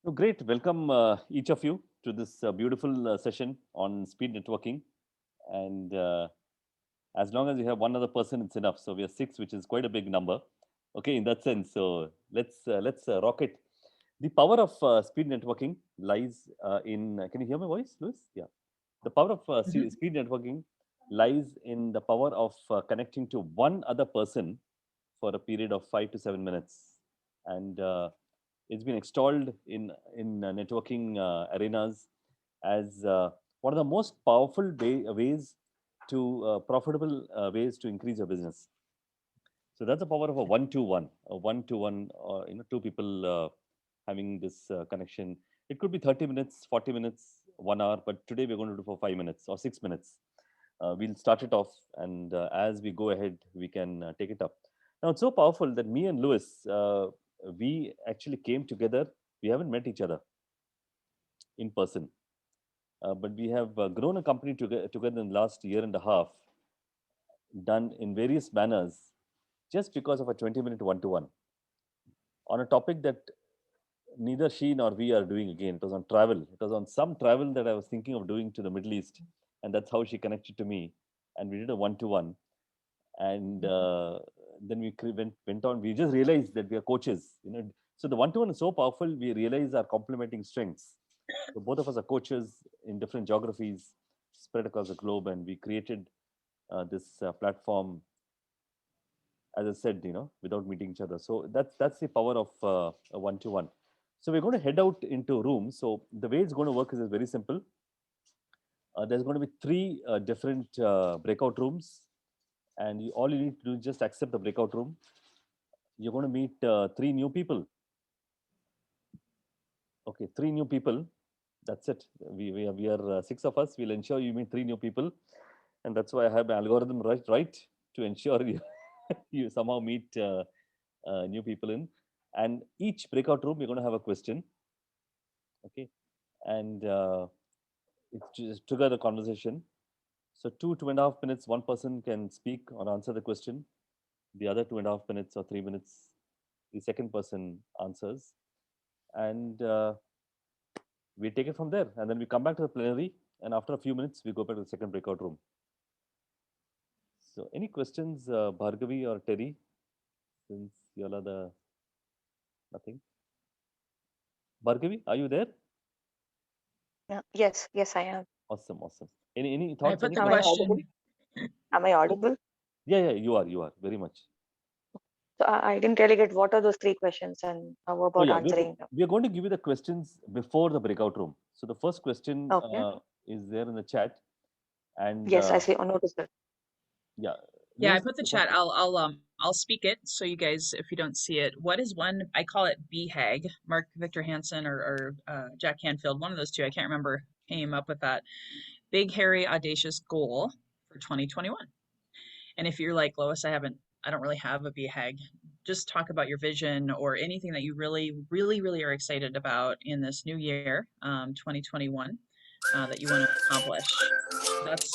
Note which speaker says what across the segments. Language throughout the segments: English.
Speaker 1: Oh, great. Welcome, each of you, to this beautiful session on speed networking. And as long as you have one other person, it's enough. So we are six, which is quite a big number. Okay, in that sense. So let's rock it. The power of speed networking lies in. Can you hear my voice, Louis? Yeah. The power of
Speaker 2: Mhm.
Speaker 1: speed networking lies in the power of connecting to one other person for a period of 5 to 7 minutes, and it's been extolled in networking arenas as one of the most powerful ways to profitable ways to increase your business. So that's the power of a one-to-one, two people having this connection. It could be 30 minutes, 40 minutes, 1 hour, but today we're going to do for 5 minutes or 6 minutes. We'll start it off, and as we go ahead, we can take it up. Now, it's so powerful that me and Lewis, we actually came together. We haven't met each other in person, but we have grown a company together in the last year and a half, done in various manners, just because of a 20-minute one-to-one on a topic that neither she nor we are doing again. It was on travel. It was on some travel that I was thinking of doing to the Middle East, and that's how she connected to me, and we did a one-to-one. And then went on. We just realized that we are coaches. So the one-to-one is so powerful. We realize our complementing strengths. So both of us are coaches in different geographies spread across the globe, and we created this platform, as I said, without meeting each other. So that's the power of a one-to-one. So we're going to head out into rooms. So the way it's going to work is very simple. There's going to be three different breakout rooms, and all you need to do is just accept the breakout room. You're going to meet three new people. Okay, three new people. That's it. We are six of us. We'll ensure you meet three new people, and that's why I have an algorithm right to ensure you you somehow meet new people in. And each breakout room, you're going to have a question. Okay, and it's just trigger the conversation. So 2.5 minutes, one person can speak or answer the question. The other 2.5 minutes or 3 minutes, the second person answers, and we take it from there. And then we come back to the plenary, and after a few minutes, we go back to the second breakout room. So, any questions, Bhargavi or Terry? Since you all are the nothing. Bhargavi, are you there?
Speaker 3: Yeah. Yes, I am.
Speaker 1: Awesome, awesome. Any
Speaker 2: I
Speaker 1: thoughts?
Speaker 2: put
Speaker 1: Any
Speaker 2: the
Speaker 3: Am I
Speaker 1: questions?
Speaker 3: audible?
Speaker 2: question.
Speaker 3: Am I audible?
Speaker 1: Yeah, yeah, you are very much.
Speaker 3: So I didn't really get what are those three questions and how
Speaker 1: Oh
Speaker 3: about
Speaker 1: yeah,
Speaker 3: answering them.
Speaker 1: we are going to give you the questions before the breakout room. So the first question
Speaker 3: Okay.
Speaker 1: is there in the chat, and
Speaker 3: Yes, I see. Oh, notice that.
Speaker 1: yeah,
Speaker 2: Yeah, I
Speaker 1: Lewis,
Speaker 2: put the
Speaker 1: the first
Speaker 2: chat.
Speaker 1: question.
Speaker 2: I'll speak it so you guys, if you don't see it, what is one? I call it BHAG. Mark Victor Hansen or Jack Canfield, one of those two. I can't remember. Came up with that big, hairy, audacious goal for 2021. And if you're like Lois, I don't really have a BHAG. Just talk about your vision or anything that you really, really, really are excited about in this new year, 2021, that you want to accomplish. That's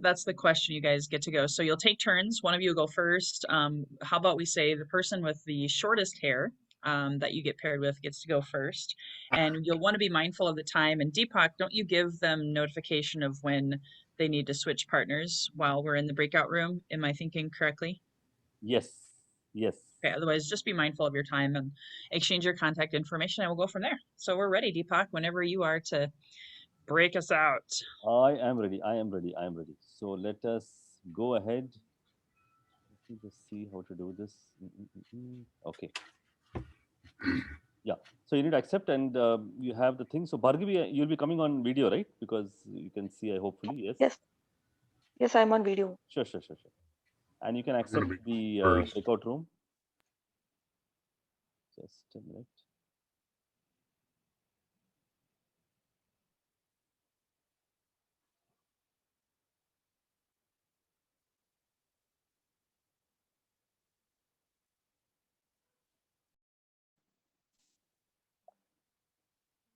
Speaker 2: that's the question. You guys get to go. So you'll take turns. One of you will go first. How about we say the person with the shortest hair that you get paired with gets to go first, and you'll want to be mindful of the time. And Deepak, don't you give them notification of when they need to switch partners while we're in the breakout room? Am I thinking correctly?
Speaker 1: Yes, yes.
Speaker 2: Okay, otherwise just be mindful of your time and exchange your contact information and we'll go from there. So we're ready, Deepak, whenever you are to break us out.
Speaker 1: I am ready. I am ready. I am ready. So let us go ahead. Let me just see how to do this. Okay. Yeah. So you need to accept, and you have the thing. So Bhargavi, you'll be coming on video, right? Because you can see. I hopefully yes.
Speaker 3: Yes, yes, I'm on video.
Speaker 1: Sure, sure, sure, sure. And you can
Speaker 4: I'm gonna
Speaker 1: accept
Speaker 4: be
Speaker 1: the
Speaker 4: first.
Speaker 1: breakout room. Just a minute.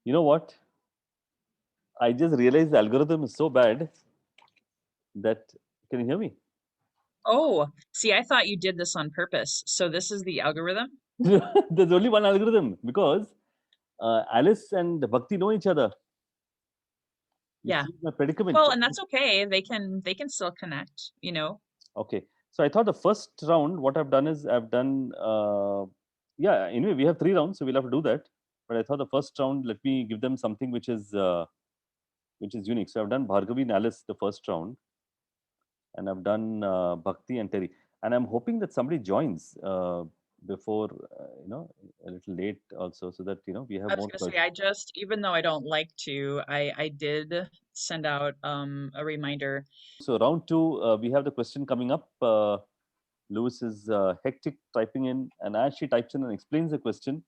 Speaker 1: You know what? I just realized the algorithm is so bad that can you hear me?
Speaker 2: Oh, see, I thought you did this on purpose. So this is the algorithm?
Speaker 1: There's only one algorithm because Alice and Bhakti know each other. You
Speaker 2: Yeah.
Speaker 1: see my predicament.
Speaker 2: Well, and that's okay. They can still connect, you know.
Speaker 1: Okay. So I thought the first round, what I've done is I've done, yeah, anyway, we have 3 rounds, so we'll have to do that. But I thought the first round, let me give them something which is unique. So I've done Bhargavi and Alice the first round, and I've done Bhakti and Terry. And I'm hoping that somebody joins before, a little late also, so that, we have
Speaker 2: I was
Speaker 1: more
Speaker 2: gonna
Speaker 1: choice.
Speaker 2: say I just, even though I don't like to, I did send out a reminder.
Speaker 1: So round two, we have the question coming up. Lewis is hectic typing in, and as she types in and explains the question,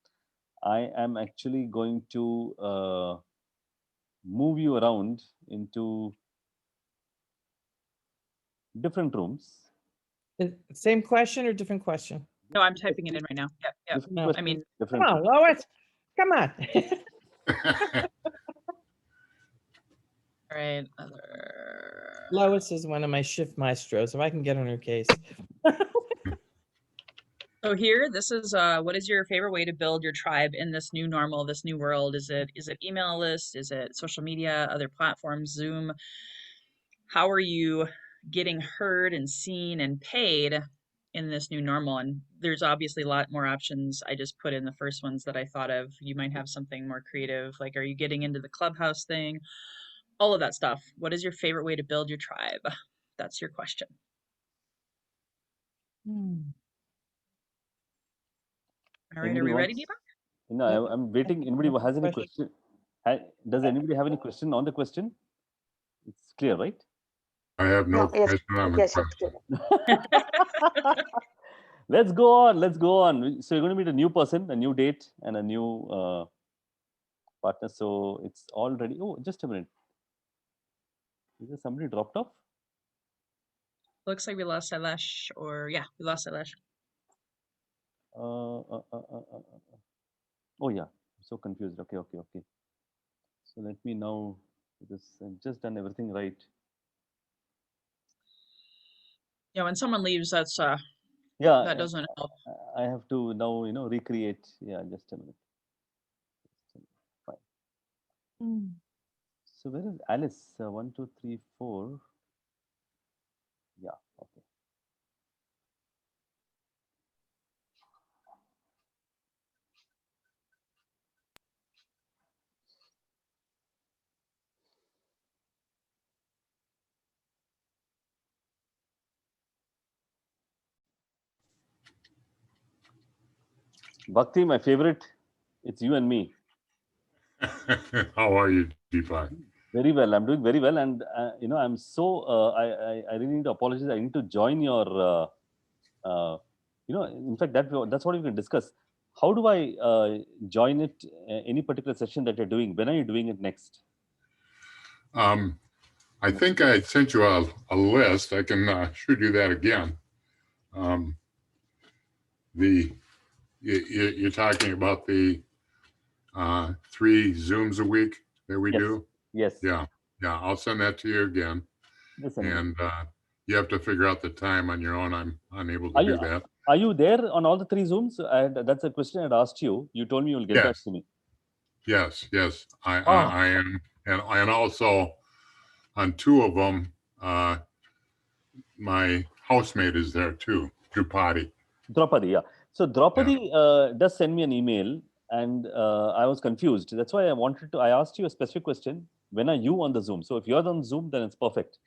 Speaker 1: I am actually going to move you around into different rooms.
Speaker 4: Same question or different question?
Speaker 2: No, I'm typing it in right now. Yep, yep.
Speaker 1: Different
Speaker 4: No.
Speaker 2: I
Speaker 1: questions,
Speaker 2: mean,
Speaker 4: Come
Speaker 1: different
Speaker 4: on,
Speaker 1: rooms.
Speaker 4: Lois. Come on.
Speaker 2: all right. Other.
Speaker 4: Lois is one of my shift maestros. If I can get on her case.
Speaker 2: So here, this is what is your favorite way to build your tribe in this new normal, this new world? Is it email list? Is it social media, other platforms, Zoom? How are you getting heard and seen and paid in this new normal? And there's obviously a lot more options. I just put in the first ones that I thought of. You might have something more creative, like are you getting into the Clubhouse thing? All of that stuff. What is your favorite way to build your tribe? That's your question. All right, are
Speaker 1: Anybody
Speaker 2: we ready,
Speaker 1: wants?
Speaker 2: Deepak?
Speaker 1: No,
Speaker 4: Yep.
Speaker 1: I'm waiting. Anybody who has any
Speaker 4: Question.
Speaker 1: question? Does anybody have any question on the question? It's clear, right?
Speaker 5: I have no
Speaker 3: No, yes,
Speaker 5: question on the
Speaker 3: yes, it's
Speaker 5: question.
Speaker 3: clear.
Speaker 1: Let's go on. Let's go on. So you're going to meet a new person, a new date, and a new partner. So it's already. Oh, just a minute. Is there somebody dropped off?
Speaker 2: Looks like we lost Sailesh, or yeah, we lost Sailesh.
Speaker 1: Oh yeah, I'm so confused. Okay. So let me now, because I've just done everything right.
Speaker 2: Yeah, when someone leaves, that's
Speaker 1: Yeah,
Speaker 2: that doesn't help.
Speaker 1: I have to now, recreate. Yeah, just a minute. Fine. So where is Alice? 1, 2, 3, 4. Yeah, okay. Bhakti, my favorite. It's you and me.
Speaker 5: How are you, Deepak?
Speaker 1: Very well. I'm doing very well, and I'm so. I really need to apologize. I need to join your. In fact, that's what we can discuss. How do I join it? Any particular session that you're doing? When are you doing it next?
Speaker 5: I think I sent you a list. I can shoot you that again. You're talking about the 3 Zooms a week that we
Speaker 1: Yes.
Speaker 5: do?
Speaker 1: Yes.
Speaker 5: Yeah. I'll send that to you again.
Speaker 1: Just a minute.
Speaker 5: And you have to figure out the time on your own. I'm unable to
Speaker 1: Are
Speaker 5: do
Speaker 1: you
Speaker 5: that.
Speaker 1: are you there on all the 3 Zooms? That's a question I'd asked you. You told me you'll get back
Speaker 5: Yes.
Speaker 1: to me.
Speaker 5: Yes.
Speaker 1: Ah.
Speaker 5: I am. And also on 2 of them, my housemate is there too, Drupadi.
Speaker 1: Draupadi, yeah. So Draupadi does send me an email, and I was confused. That's why I asked you a specific question. When are you on the Zoom? So if you're on Zoom, then it's perfect.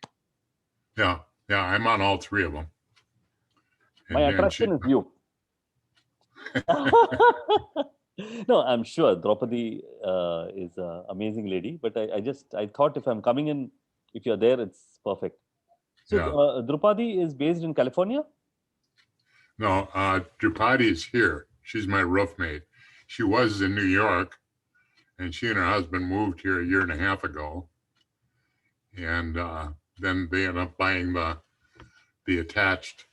Speaker 5: Yeah, I'm on all 3 of them.
Speaker 1: My attraction is you. No, I'm sure Draupadi is an amazing lady, but I thought if I'm coming in, if you're there, it's perfect. So
Speaker 5: Yeah.
Speaker 1: Draupadi is based in California?
Speaker 5: No, Drupadi is here. She's my roofmate. She was in New York, and she and her husband moved here 1.5 years ago. And then they ended up buying the attached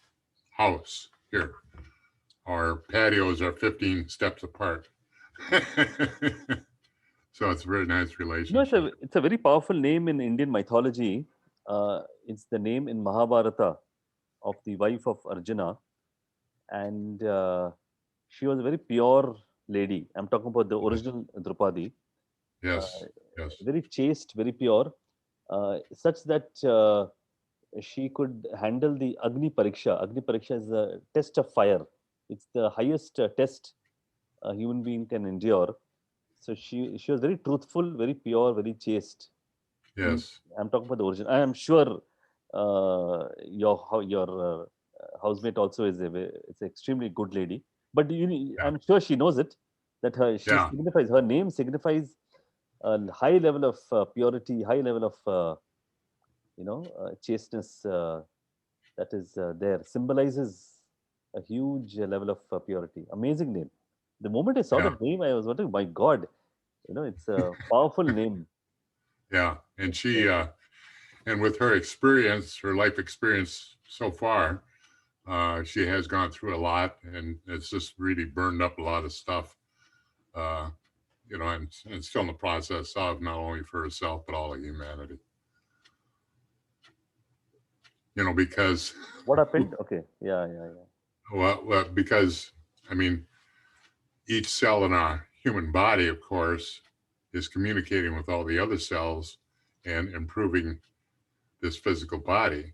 Speaker 5: house here. Our patios are 15 steps apart. So it's a very nice relationship.
Speaker 1: It's a very powerful name in Indian mythology. It's the name in Mahabharata of the wife of Arjuna, and she was a very pure lady. I'm talking about the original Draupadi.
Speaker 5: Yes, yes,
Speaker 1: Very chaste, very pure, such that she could handle the Agni Pariksha. Agni Pariksha is a test of fire. It's the highest test a human being can endure. So she was very truthful, very pure, very chaste.
Speaker 5: yes,
Speaker 1: I'm talking about the origin. I am sure your housemate also is it's an extremely good lady. But
Speaker 5: yeah,
Speaker 1: I'm sure she knows it. That
Speaker 5: yeah,
Speaker 1: her name signifies a high level of purity, high level of chasteness that is there. Symbolizes a huge level of purity. Amazing name. The moment I saw
Speaker 5: yeah,
Speaker 1: that name, I was wondering, my God, it's a powerful name.
Speaker 5: yeah. And
Speaker 1: Yeah.
Speaker 5: she, and with her experience, her life experience so far, she has gone through a lot, and it's just really burned up a lot of stuff. Uh, and still in the process of, not only for herself but all of humanity. Because
Speaker 1: What happened? Okay. Yeah.
Speaker 5: well, because I mean, each cell in our human body, of course, is communicating with all the other cells and improving this physical body.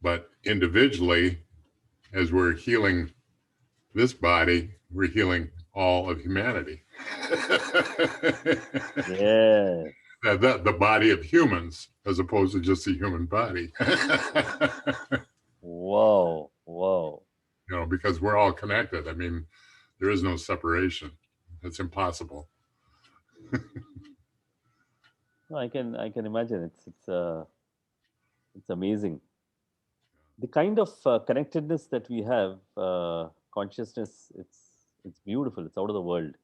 Speaker 5: But individually, as we're healing this body, we're healing all of humanity.
Speaker 1: Yeah.
Speaker 5: The body of humans, as opposed to just the human body.
Speaker 1: Wow. Wow.
Speaker 5: Because we're all connected. I mean, there is no separation. It's impossible.
Speaker 1: No, I can imagine. It's amazing. The kind of connectedness that we have, consciousness. It's beautiful. It's out of the world.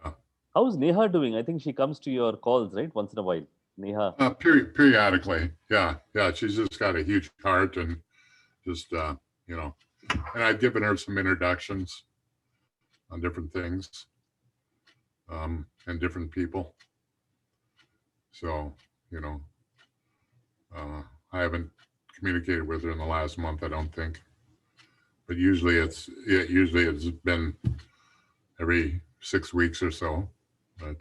Speaker 5: Yeah.
Speaker 1: How's Neha doing? I think she comes to your calls, right? Once in a while. Neha.
Speaker 5: Periodically. Yeah. She's just got a huge heart, and just, and I've given her some introductions on different things, and different people. So, I haven't communicated with her in the last month, I don't think. But usually it's been every 6 weeks or so.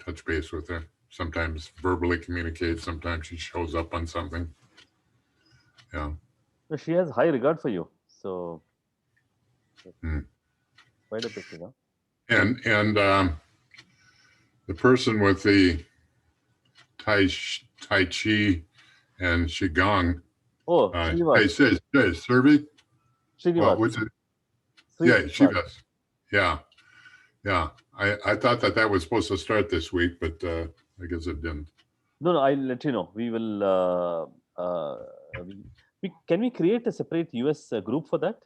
Speaker 5: Touch base with her. Sometimes verbally communicate. Sometimes she shows up on something. Yeah.
Speaker 1: So she has high regard for you. So
Speaker 5: Hmm.
Speaker 1: quite a bit,
Speaker 5: And the person with the Tai Chi and Qigong,
Speaker 1: Oh, Srinivas.
Speaker 5: Survey. Well,
Speaker 1: Srinivas.
Speaker 5: what's it? Yeah,
Speaker 1: Srinivas.
Speaker 5: Shivas. Yeah. I thought that was supposed to start this week, but I guess it didn't.
Speaker 1: No, I'll let you know. We will. Can we create a separate US group for that?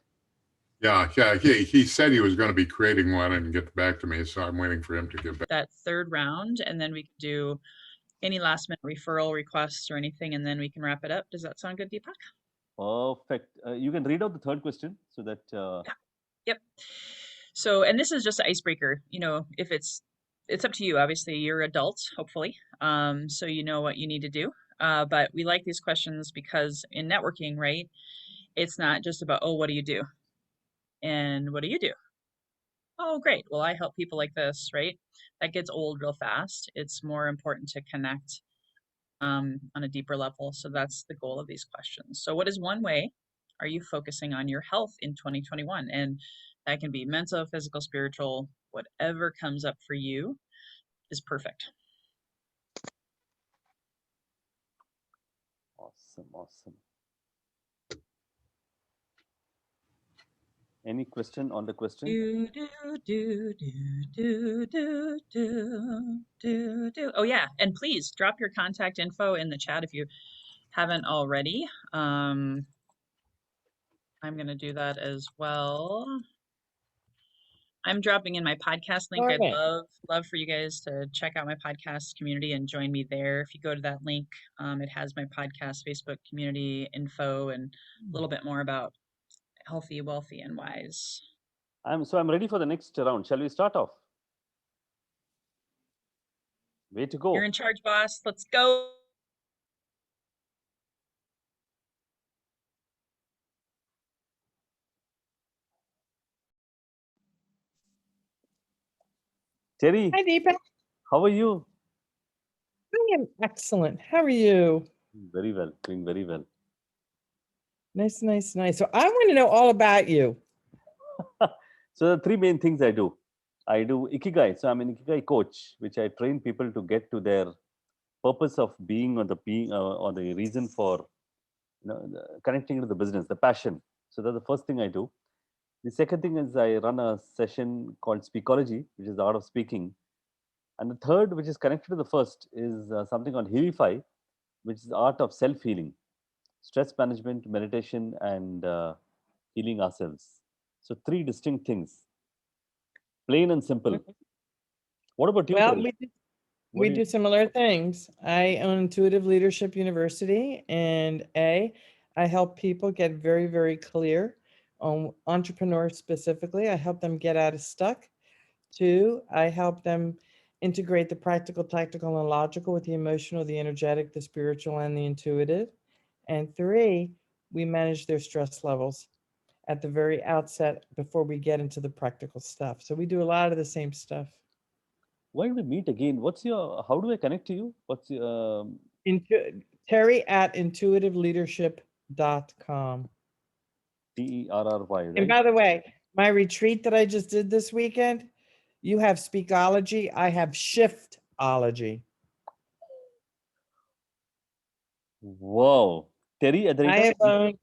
Speaker 5: Yeah. He said he was going to be creating one and get back to me, so I'm waiting for him to get back.
Speaker 2: That third round, and then we can do any last minute referral requests or anything, and then we can wrap it up. Does that sound good, Deepak?
Speaker 1: Perfect. You can read out the third question so that.
Speaker 2: Yep. So, and this is just an icebreaker. If it's up to you. Obviously, you're adults, hopefully, so you know what you need to do. But we like these questions because in networking, right, it's not just about, oh, what do you do? And what do you do? Oh, great. Well, I help people like this, right? That gets old real fast. It's more important to connect on a deeper level. So that's the goal of these questions. So what is one way are you focusing on your health in 2021? And that can be mental, physical, spiritual, whatever comes up for you is perfect.
Speaker 1: Awesome. Any question on the question?
Speaker 2: Oh yeah, and please drop your contact info in the chat if you haven't already. I'm gonna do that as well. I'm dropping in my podcast link. I'd
Speaker 4: Okay.
Speaker 2: love for you guys to check out my podcast community and join me there. If you go to that link, it has my podcast Facebook community info and a little bit more about healthy, wealthy, and wise.
Speaker 1: I'm ready for the next round. Shall we start off? Way to go.
Speaker 2: You're in charge, boss. Let's go.
Speaker 1: Terry,
Speaker 4: Hi, Deepak.
Speaker 1: how are you?
Speaker 4: I am excellent. How are you?
Speaker 1: Very well, doing very well.
Speaker 4: Nice, nice, nice. So I want to know all about you.
Speaker 1: So the three main things I do. I do Ikigai. So I'm an Ikigai coach, which I train people to get to their purpose of being or the reason for connecting to the business, the passion. So that's the first thing I do. The second thing is I run a session called Speakology, which is the art of speaking. And the third, which is connected to the first, is something called Healify, which is the art of self-healing, stress management, meditation, and healing ourselves. So three distinct things, plain and simple. What about you,
Speaker 4: Well,
Speaker 1: Terry?
Speaker 4: we
Speaker 1: What do you
Speaker 4: do similar things. I own Intuitive Leadership University, and I help people get very, very clear on entrepreneurs specifically. I help them get out of stuck. 2, I help them integrate the practical, tactical, and logical with the emotional, the energetic, the spiritual, and the intuitive. And 3, we manage their stress levels at the very outset before we get into the practical stuff. So we do a lot of the same stuff.
Speaker 1: Why don't we meet again? How do I connect to you? What's your,
Speaker 4: Terry at intuitiveleadership.com.
Speaker 1: Terry,
Speaker 4: And
Speaker 1: right?
Speaker 4: by the way, my retreat that I just did this weekend, you have Speakology, I have Shiftology.
Speaker 1: Wow. Terry at the rate
Speaker 4: I
Speaker 1: of
Speaker 4: have owned,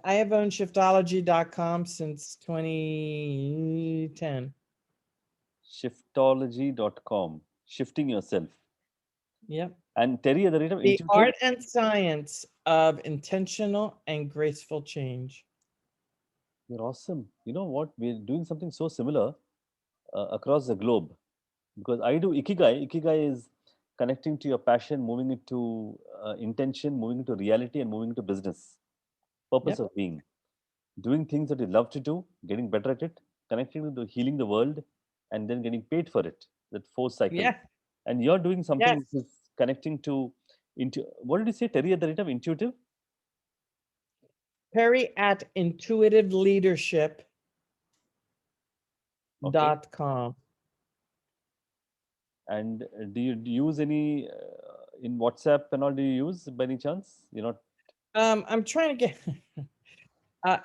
Speaker 4: I have owned Shiftology.com since 2010.
Speaker 1: shiftology.com, shifting yourself.
Speaker 4: Yep.
Speaker 1: And Terry at the rate of
Speaker 4: The
Speaker 1: intuitive.
Speaker 4: art and science of intentional and graceful change.
Speaker 1: You're awesome. You know what? We're doing something so similar across the globe because I do Ikigai. Ikigai is connecting to your passion, moving it to intention, moving it to reality, and moving it to business. Purpose
Speaker 4: Yep.
Speaker 1: of being. Doing things that you love to do, getting better at it, connecting to healing the world, and then getting paid for it. That force cycle.
Speaker 4: Yeah.
Speaker 1: And you're doing something
Speaker 4: Yes.
Speaker 1: which is connecting to into what did you say, Terry, at the rate of intuitive?
Speaker 4: Terry at intuitiveleadership.com.
Speaker 1: And do you use any in WhatsApp and all? Do you use by any chance? You're not.
Speaker 4: I'm trying to get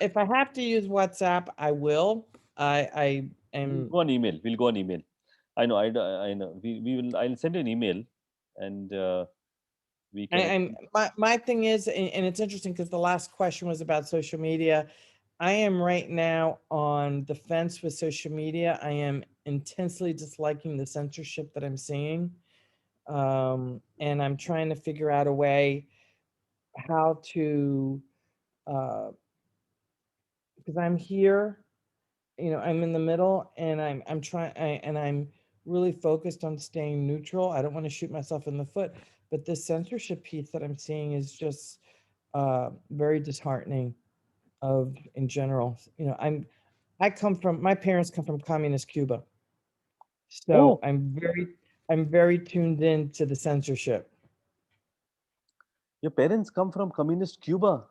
Speaker 4: if I have to use WhatsApp, I will. I
Speaker 1: We'll
Speaker 4: am
Speaker 1: go on email. We'll go on email. I know. I know. We will. I'll send you an email, and we can.
Speaker 4: I'm my thing is, and it's interesting because the last question was about social media. I am right now on the fence with social media. I am intensely disliking the censorship that I'm seeing. And I'm trying to figure out a way how to, because I'm here, I'm in the middle, and I'm trying, and I'm really focused on staying neutral. I don't want to shoot myself in the foot, but this censorship piece that I'm seeing is just very disheartening. In general, my parents come from communist Cuba, so
Speaker 1: Oh,
Speaker 4: I'm very tuned in to the censorship.
Speaker 1: your parents come from communist Cuba.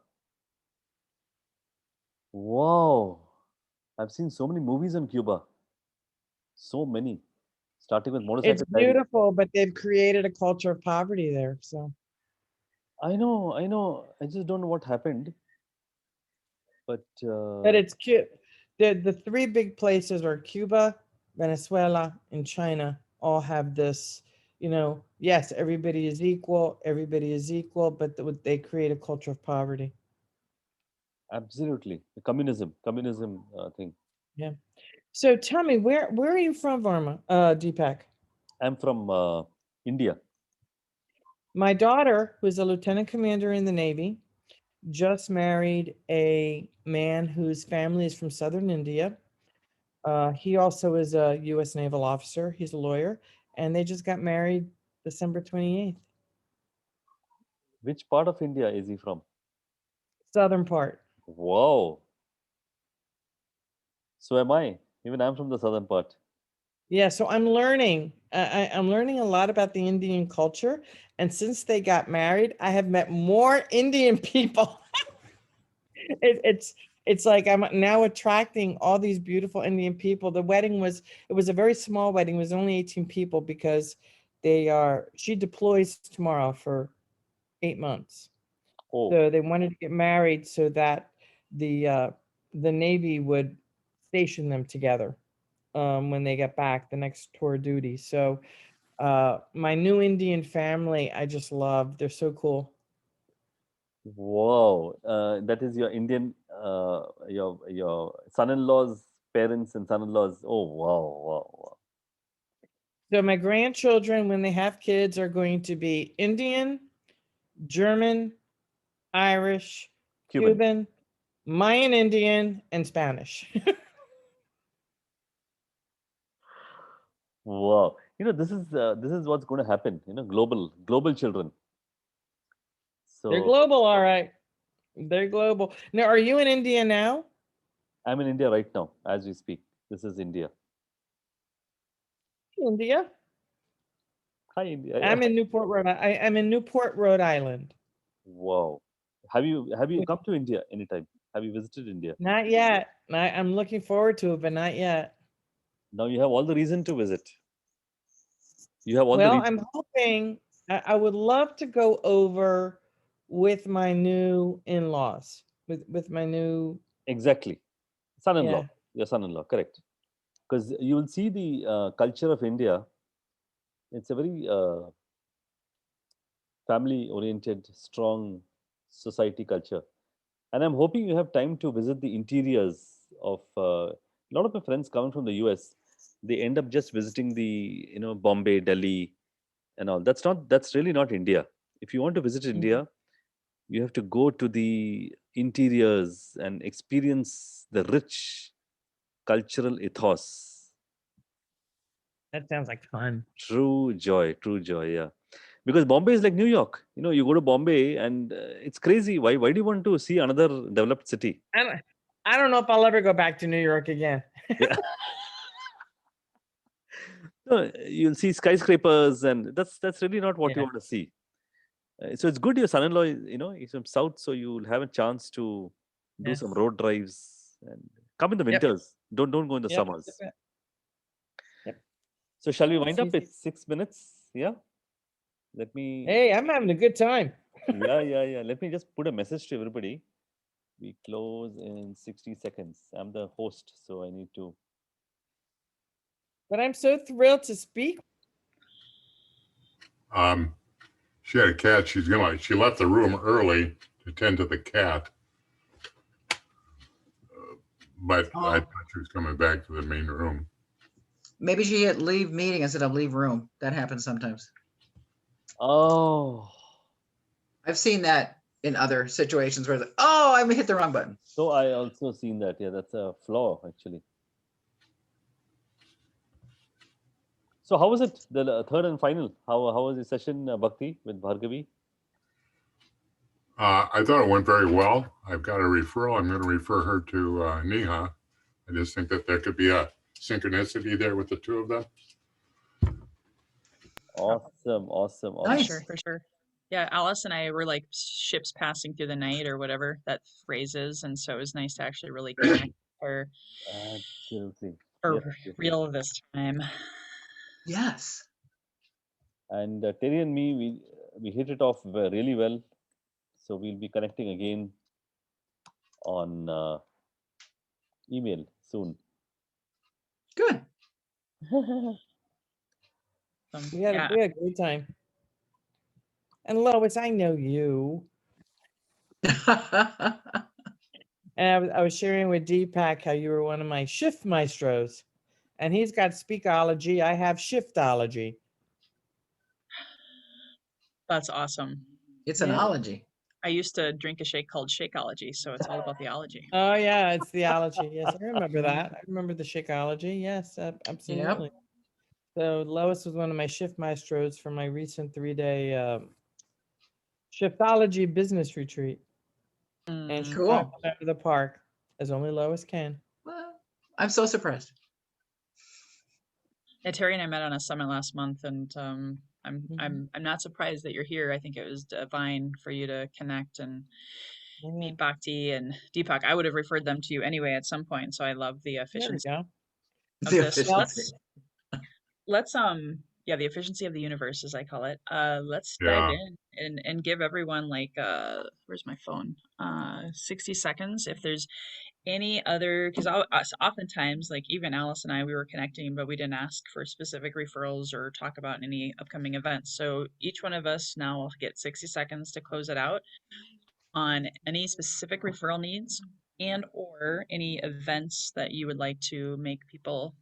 Speaker 1: Wow, I've seen so many movies on Cuba. So many, starting with
Speaker 4: It's
Speaker 1: Motorcycle Diaries.
Speaker 4: beautiful, but they've created a culture of poverty there. So
Speaker 1: I know. I just don't know what happened. But
Speaker 4: it's cute. The three big places are Cuba, Venezuela, and China all have this, yes, everybody is equal, but they create a culture of poverty.
Speaker 1: absolutely, the communism thing.
Speaker 4: Yeah. So tell me, where are you from, Deepak?
Speaker 1: I'm from India.
Speaker 4: My daughter, who is a lieutenant commander in the Navy, just married a man whose family is from southern India. He also is a U.S. naval officer. He's a lawyer, and they just got married December 28th.
Speaker 1: Which part of India is he from?
Speaker 4: Southern part.
Speaker 1: Wow. So am I. Even I'm from the southern part.
Speaker 4: Yeah, so I'm learning. I'm learning a lot about the Indian culture, and since they got married, I have met more Indian people. It's it's like I'm now attracting all these beautiful Indian people. The wedding was, it was a very small wedding. It was only 18 people because she deploys tomorrow for 8 months.
Speaker 1: Oh,
Speaker 4: So they wanted to get married so that the Navy would station them together when they get back the next tour of duty. So my new Indian family, I just love. They're so cool.
Speaker 1: wow. That is your Indian, your son-in-law's parents and son-in-laws. Oh, wow, wow, wow.
Speaker 4: So my grandchildren, when they have kids, are going to be Indian, German, Irish,
Speaker 1: Cuban.
Speaker 4: Cuban, Mayan Indian, and Spanish.
Speaker 1: Wow. This is what's going to happen. Global children.
Speaker 4: They're
Speaker 1: So
Speaker 4: global, all right. They're global. Now, are you in India now?
Speaker 1: I'm in India right now as we speak. This is India.
Speaker 4: India.
Speaker 1: Hi, India.
Speaker 4: I'm in Newport, I'm in Newport, Rhode Island.
Speaker 1: Wow. Have you come to India anytime? Have you visited India?
Speaker 4: Not yet. I'm looking forward to it, but not yet.
Speaker 1: Now you have all the reason to visit. You have all the
Speaker 4: Well,
Speaker 1: reason.
Speaker 4: I'm hoping I would love to go over with my new in-laws, with my new,
Speaker 1: Exactly. Son-in-law.
Speaker 4: yeah.
Speaker 1: Your son-in-law, correct. Because you will see the culture of India. It's a very family-oriented, strong society culture. And I'm hoping you have time to visit the interiors of a lot of my friends coming from the US. They end up just visiting the Bombay, Delhi, and all. That's really not India. If you want to visit India, you have to go to the interiors and experience the rich cultural ethos.
Speaker 4: That sounds like fun.
Speaker 1: True joy, yeah. Because Bombay is like New York. You go to Bombay and it's crazy. Why do you want to see another developed city?
Speaker 4: I don't know if I'll ever go back to New York again.
Speaker 1: Yeah. No, you'll see skyscrapers, and that's really not what you
Speaker 4: Yeah.
Speaker 1: want to see. So it's good your son-in-law, is from south, so you'll have a chance to do some
Speaker 4: Yes.
Speaker 1: road drives and come in the
Speaker 4: Yep.
Speaker 1: winters. Don't go in the
Speaker 4: Yep.
Speaker 1: summers.
Speaker 4: Yep.
Speaker 1: So shall we wind up?
Speaker 4: Easy.
Speaker 1: It's 6 minutes. Yeah. Let me.
Speaker 4: Hey, I'm having a good time.
Speaker 1: Yeah. Let me just put a message to everybody. We close in 60 seconds. I'm the host, so I need to.
Speaker 4: But I'm so thrilled to speak.
Speaker 5: She had a cat. She left the room early to tend to the cat. But I thought she was coming back to the main room.
Speaker 6: Maybe she hit leave meeting instead of leave room. That happens sometimes.
Speaker 1: Oh.
Speaker 6: I've seen that in other situations where, oh, I hit the wrong button.
Speaker 1: So I also seen that. Yeah, that's a flaw actually. So how was it? The third and final. How was the session, Bhakti, with Bhargavi?
Speaker 5: I thought it went very well. I've got a referral. I'm going to refer her to Neha. I just think that there could be a synchronicity there with the two of them.
Speaker 1: Awesome.
Speaker 6: Nice.
Speaker 2: For sure. Yeah, Alice and I were like ships passing through the night or whatever that phrase is, and so it was nice to actually really connect or
Speaker 1: Absolutely.
Speaker 2: for
Speaker 1: Yes.
Speaker 2: real this time.
Speaker 6: Yes.
Speaker 1: And Terry and me, we hit it off really well. So we'll be connecting again on email soon.
Speaker 6: Good.
Speaker 4: We had a great time. And Lois, I know you. And I was sharing with Deepak how you were one of my shift maestros. And he's got speakology. I have shiftology.
Speaker 2: That's awesome.
Speaker 6: It's an
Speaker 4: Yeah.
Speaker 6: ology.
Speaker 2: I used to drink a shake called Shakeology, so it's all about the ology.
Speaker 4: Oh, yeah, it's theology. Yes, I remember that. I remember the Shakeology. Yes, absolutely. So Lois was one of my shift maestros for my recent 3-day shiftology business retreat. And she
Speaker 6: Cool.
Speaker 4: knocked it out of the park, as only Lois can.
Speaker 6: Well, I'm so surprised.
Speaker 2: Yeah, Terry and I met on a summit last month, and I'm not surprised that you're here. I think it was divine for you to connect, and meet Bhakti and Deepak. I would have referred them to you anyway at some point. So I love the
Speaker 4: There we
Speaker 2: efficiency
Speaker 4: go.
Speaker 2: of
Speaker 6: The
Speaker 2: this. So
Speaker 6: efficiency.
Speaker 2: let's yeah, the efficiency of the universe, as I call it. Let's dive
Speaker 5: Yeah.
Speaker 2: in and give everyone like where's my phone? 60 seconds. If there's any other, because oftentimes, like even Alice and I, we were connecting, but we didn't ask for specific referrals or talk about any upcoming events. So each one of us now will get 60 seconds to close it out on any specific referral needs and or any events that you would like to make people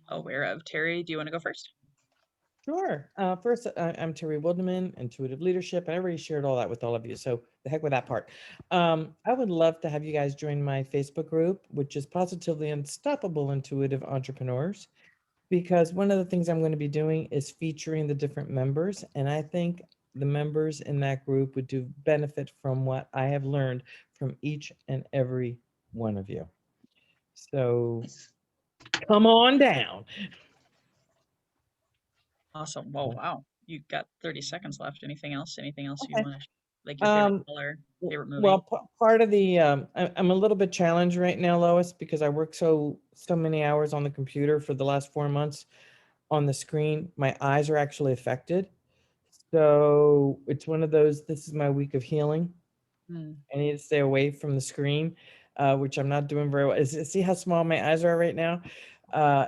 Speaker 2: aware of. Terry, do you want to go first?
Speaker 4: Sure. First, I'm Terry Wilderman, Intuitive Leadership, and I already shared all that with all of you. So the heck with that part. I would love to have you guys join my Facebook group, which is Positively Unstoppable Intuitive Entrepreneurs, because one of the things I'm going to be doing is featuring the different members. And I think the members in that group would do benefit from what I have learned from each and every one of you. So come on down.
Speaker 2: Awesome. Well,
Speaker 4: Yeah.
Speaker 2: wow. You got 30 seconds left. Anything else? Anything else you
Speaker 4: Okay.
Speaker 2: want to, like your favorite
Speaker 4: Um,
Speaker 2: color, favorite movie?
Speaker 4: Well, part of the I'm a little bit challenged right now, Lois, because I work so many hours on the computer for the last 4 months on the screen. My eyes are actually affected. So it's one of those, this is my week of healing.
Speaker 2: Hmm.
Speaker 4: I need to stay away from the screen, which I'm not doing very well. See how small my eyes are right now?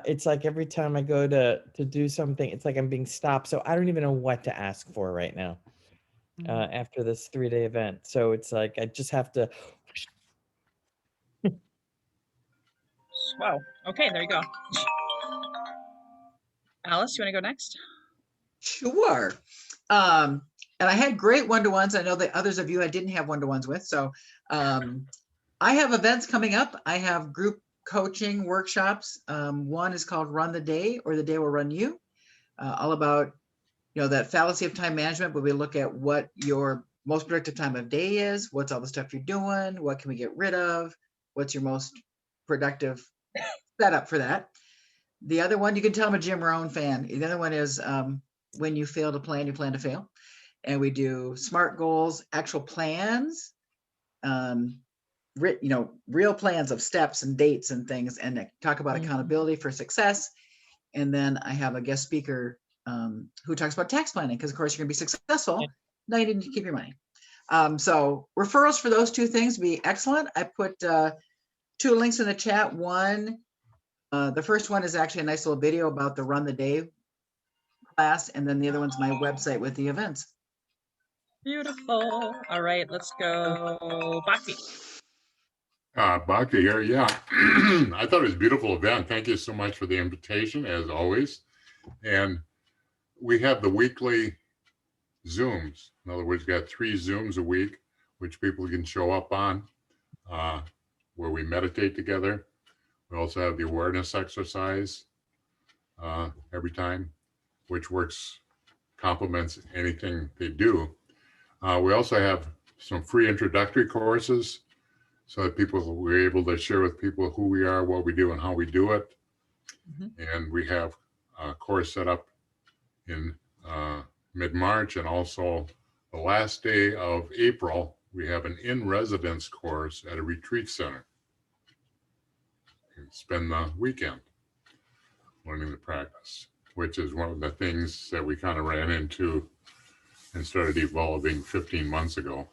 Speaker 4: It's like every time I go to do something, it's like I'm being stopped. So I don't even know what to ask for right now after this 3-day event. So it's like I just have to.
Speaker 2: Wow. Okay, there you go. Alice, you want to go next?
Speaker 6: Sure. And I had great one-to-ones. I know that others of you I didn't have one-to-ones with. So I have events coming up. I have group coaching workshops. One is called Run the Day, or The Day Will Run You. All about, that fallacy of time management, where we look at what your most productive time of day is, what's all the stuff you're doing, what can we get rid of, what's your most productive setup for that. The other one, you can tell I'm a Jim Rohn fan. The other one is When You Fail to Plan, You Plan to Fail. And we do SMART goals, actual plans, real plans of steps and dates and things, and talk about accountability for success. And then I have a guest speaker who talks about tax planning, because of course you're going to be successful. Now you need to keep your money. So referrals for those two things would be excellent. I put 2 links in the chat. One, the first one is actually a nice little video about the Run the Day class, and then the other one's my website with the events.
Speaker 2: Beautiful. All right, let's go. Bhakti.
Speaker 5: Bhakti here. Yeah. I thought it was a beautiful event. Thank you so much for the invitation, as always. And we have the weekly Zooms. In other words, we got 3 Zooms a week, which people can show up on, where we meditate together. We also have the awareness exercise every time, which complements anything they do. We also have some free introductory courses, so that we're able to share with people who we are, what we do, and how we do it. And we have a course set up in mid-March, and also the last day of April, we have an in-residence course at a retreat center. You can spend the weekend learning the practice, which is one of the things that we kind of ran into and started evolving 15 months ago,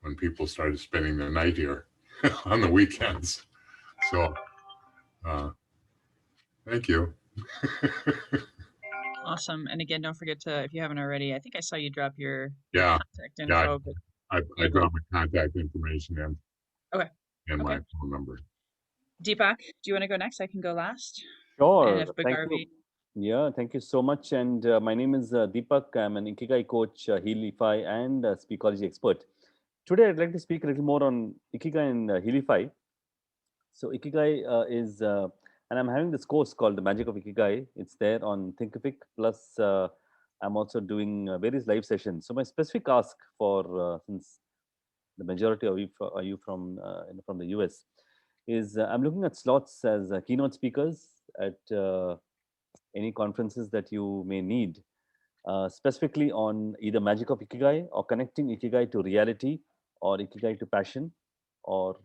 Speaker 5: when people started spending the night here on the weekends. So thank you.
Speaker 2: Awesome. And again, don't forget to, if you haven't already, I think I saw you drop your
Speaker 5: Yeah.
Speaker 2: contact info. But
Speaker 5: I dropped my contact information in.
Speaker 2: Okay.
Speaker 5: And my
Speaker 2: Okay.
Speaker 5: phone number.
Speaker 2: Deepak, do you want to go next? I can go last.
Speaker 1: Sure.
Speaker 2: And if
Speaker 1: Thank
Speaker 2: Bhagarvi,
Speaker 1: you. Yeah, thank you so much. And my name is Deepak. I'm an Ikigai coach, Healify, and Speakology expert. Today, I'd like to speak a little more on Ikigai and Healify. So Ikigai is, and I'm having this course called The Magic of Ikigai. It's there on Thinkific. Plus, I'm also doing various live sessions. So my specific ask for, since the majority of you from the US, is I'm looking at slots as keynote speakers at any conferences that you may need, specifically on either Magic of Ikigai or connecting Ikigai to reality, or ikigai to passion, or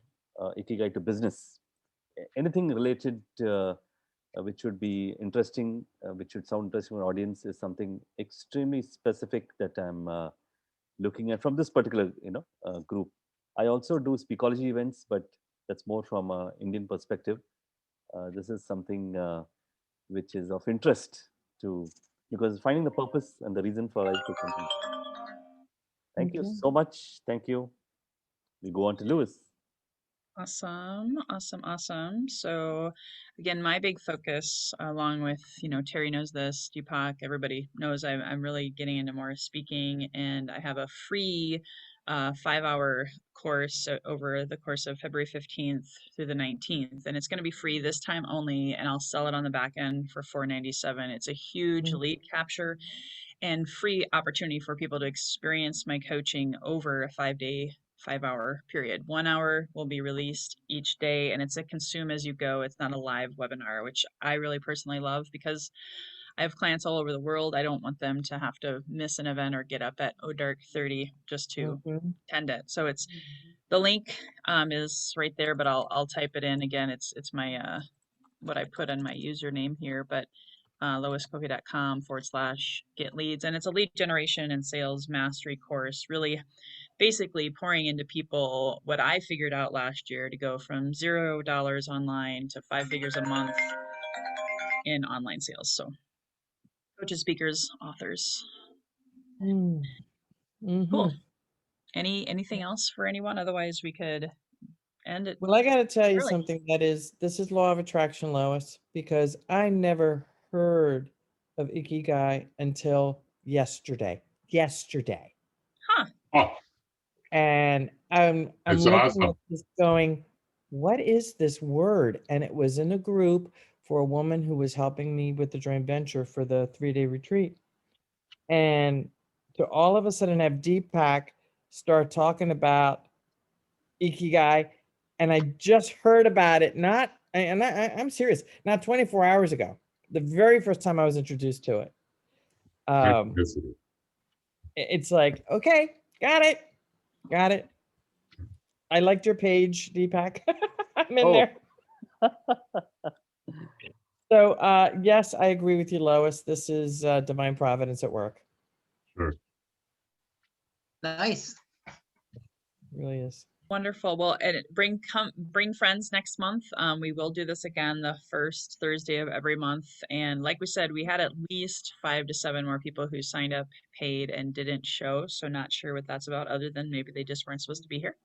Speaker 1: ikigai to business. Anything related which would be interesting, which would sound interesting to an audience, is something extremely specific that I'm looking at from this particular group. I also do Speakology events, but that's more from an Indian perspective. This is something which is of interest to, because finding the purpose and the reason for life is something. Thank you
Speaker 4: Okay.
Speaker 1: so much. Thank you. We go on to Lewis.
Speaker 2: Awesome, awesome, awesome. So again, my big focus, along with, Terry knows this, Deepak, everybody knows I'm really getting into more speaking, and I have a free 5-hour course over the course of February 15th through the 19th, and it's going to be free this time only, and I'll sell it on the back end for $497. It's a huge
Speaker 4: Mm.
Speaker 2: lead capture and free opportunity for people to experience my coaching over a 5-hour period. 1 hour will be released each day, and it's a consume as you go. It's not a live webinar, which I really personally love because I have clients all over the world. I don't want them to have to miss an event or get up at dark 30 just to
Speaker 4: Mhm.
Speaker 2: attend it. So it's the link is right there, but I'll type it in again. It's my what I put in my username here, but loiscoffey.com/get leads, and it's a lead generation and sales mastery course, really basically pouring into people what I figured out last year to go from $0 online to 5 figures a month in online sales. So coaches, speakers, authors.
Speaker 4: Mm.
Speaker 2: Cool.
Speaker 4: Mhm.
Speaker 2: Anything else for anyone? Otherwise we could end it
Speaker 4: Well, I got to tell you
Speaker 2: early.
Speaker 4: something this is law of attraction, Lois, because I never heard of Ikigai until yesterday. Yesterday.
Speaker 2: Huh.
Speaker 5: Oh,
Speaker 4: And I'm
Speaker 5: it's
Speaker 4: looking
Speaker 5: awesome.
Speaker 4: at this going, what is this word? And it was in a group for a woman who was helping me with the joint venture for the 3-day retreat. And to all of a sudden have Deepak start talking about Ikigai, and I just heard about it, I'm serious, not 24 hours ago, the very first time I was introduced to it.
Speaker 5: Synchronicity.
Speaker 4: It's like, okay, got it. I liked your page, Deepak. I'm in
Speaker 1: Oh.
Speaker 4: there. So yes, I agree with you, Lois. This is divine providence at work.
Speaker 5: Sure.
Speaker 6: Nice.
Speaker 4: It really is.
Speaker 2: Wonderful. Well, and bring friends next month. We will do this again the first Thursday of every month. And like we said, we had at least 5 to 7 more people who signed up, paid, and didn't show. So not sure what that's about, other than maybe they just weren't supposed to be here.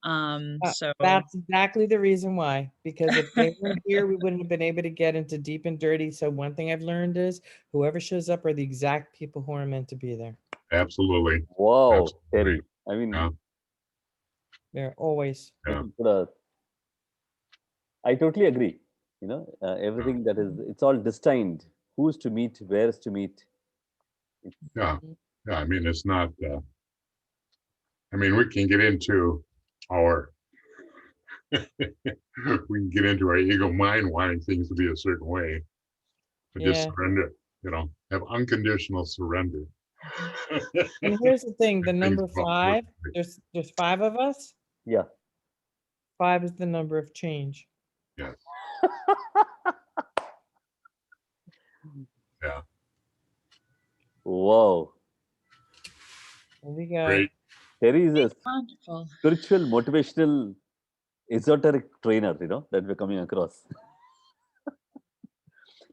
Speaker 2: So
Speaker 4: That's exactly the reason why, because if they weren't here, we wouldn't have been able to get into deep and dirty. So one thing I've learned is whoever shows up are the exact people who are meant to be there.
Speaker 5: Absolutely.
Speaker 1: Wow,
Speaker 5: Absolutely.
Speaker 1: Terry. I mean,
Speaker 5: Yeah.
Speaker 4: They're always.
Speaker 5: Yeah.
Speaker 1: I totally agree. Everything that is, it's all destined. Who's to meet, where's to meet.
Speaker 5: Yeah. Yeah. I mean, it's not, we can get into our, we can get into our ego mind wanting things to be a certain way, but just
Speaker 4: Yeah.
Speaker 5: surrender, have unconditional surrender.
Speaker 4: And here's the thing, the
Speaker 5: Things
Speaker 4: number
Speaker 5: fall
Speaker 4: 5,
Speaker 5: perfectly.
Speaker 4: there's 5 of us.
Speaker 1: Yeah.
Speaker 4: 5 is the number of change.
Speaker 5: Yes. Yeah.
Speaker 1: Wow.
Speaker 4: There we go.
Speaker 5: Great.
Speaker 1: Terry is a
Speaker 2: wonderful.
Speaker 1: spiritual, motivational, esoteric trainer, that we're coming across.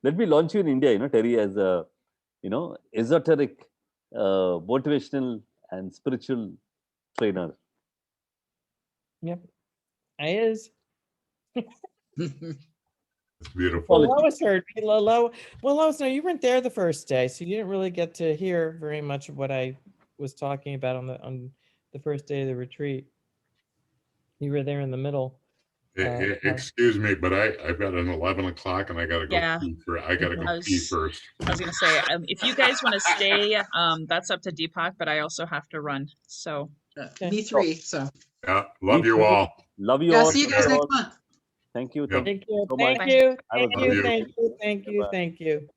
Speaker 1: Let me launch you in India, Terry, as a, esoteric, motivational and spiritual trainer.
Speaker 4: Yep. I is.
Speaker 5: It's beautiful.
Speaker 4: Well, Lois heard me. Well, Lois, no, you weren't there the first day, so you didn't really get to hear very much of what I was talking about on the first day of the retreat. You were there in the middle.
Speaker 5: Excuse me, but I've got an 11 o'clock and I gotta go
Speaker 2: Yeah.
Speaker 5: pee I gotta go pee first.
Speaker 2: I was gonna say, if you guys want to stay, that's up to Deepak, but I also have to run. So
Speaker 6: Me 3. So
Speaker 5: Yeah. Love you all.
Speaker 1: Love you
Speaker 6: yeah,
Speaker 1: all.
Speaker 6: see you guys next month.
Speaker 1: Thank you.
Speaker 5: Yep.
Speaker 1: Thank you
Speaker 4: Thank you.
Speaker 1: so
Speaker 4: Thank
Speaker 1: much.
Speaker 4: you.
Speaker 1: Have a
Speaker 4: Thank
Speaker 1: good
Speaker 4: you.
Speaker 5: day.
Speaker 4: Thank you. Thank you.
Speaker 1: Bye-bye.
Speaker 4: Thank you.